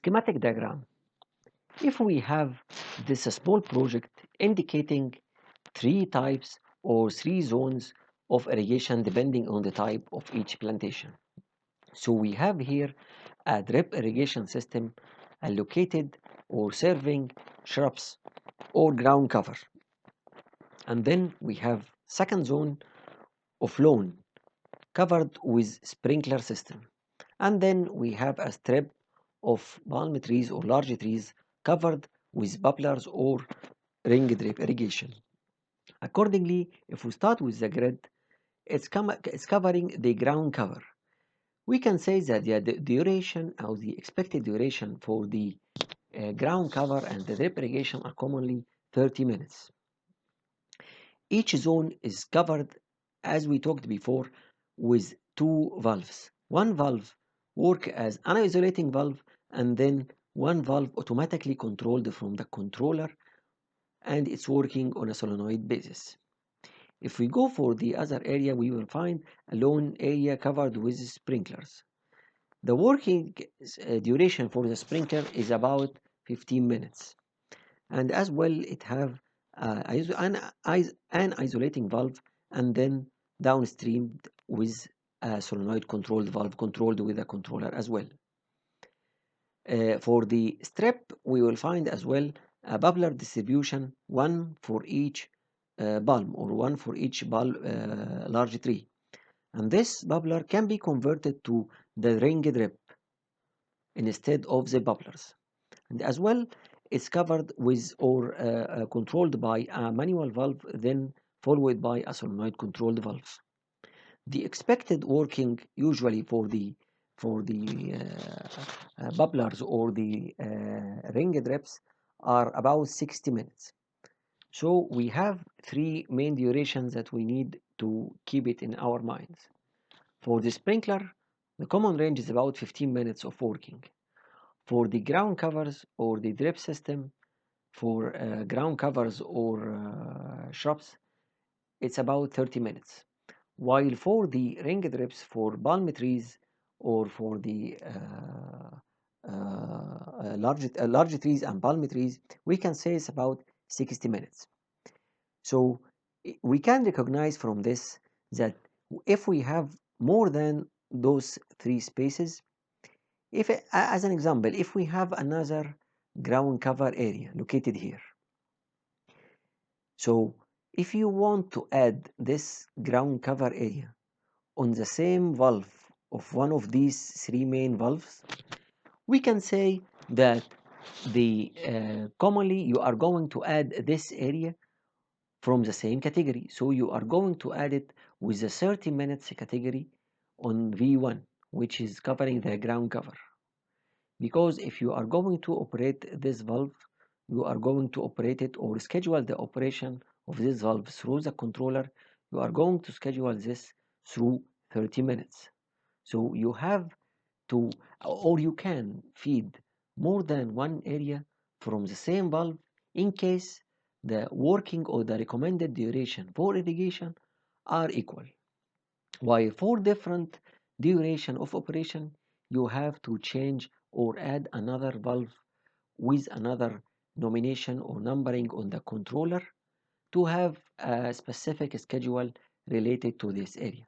Schematic diagram. If we have this small project indicating three types or three zones of irrigation depending on the type of each plantation. So we have here a drip irrigation system allocated or serving shrubs or ground cover. And then we have second zone of lawn covered with sprinkler system. And then we have a strip of palm trees or large trees covered with poplars or ring drip irrigation. Accordingly, if we start with the grid, it's covering the ground cover. We can say that the duration or the expected duration for the ground cover and the drip irrigation are commonly 30 minutes. Each zone is covered, as we talked before, with two valves. One valve works as an isolating valve, and then one valve automatically controlled from the controller, and it's working on a solenoid basis. If we go for the other area, we will find a lawn area covered with sprinklers. The working duration for the sprinkler is about 15 minutes. And as well, it have an isolating valve and then downstream with a solenoid controlled valve controlled with a controller as well. For the strip, we will find as well a bubbler distribution, one for each bulb or one for each bulb, large tree. And this bubbler can be converted to the ring drip instead of the bubblers. And as well, it's covered with or controlled by a manual valve, then followed by a solenoid controlled valve. The expected working usually for the bubblers or the ring drips are about 60 minutes. So we have three main durations that we need to keep it in our minds. For the sprinkler, the common range is about 15 minutes of working. For the ground covers or the drip system, for ground covers or shrubs, it's about 30 minutes. While for the ring drips for palm trees or for the large trees and palm trees, we can say it's about 60 minutes. So we can recognize from this that if we have more than those three spaces, if as an example, if we have another ground cover area located here, so if you want to add this ground cover area on the same valve of one of these three main valves, we can say that the commonly you are going to add this area from the same category. So you are going to add it with the 30 minutes category on V1, which is covering the ground cover. Because if you are going to operate this valve, you are going to operate it or schedule the operation of this valve through the controller, you are going to schedule this through 30 minutes. So you have to, or you can feed more than one area from the same valve in case the working or the recommended duration for irrigation are equal. While for different duration of operation, you have to change or add another valve with another nomination or numbering on the controller to have a specific schedule related to this area.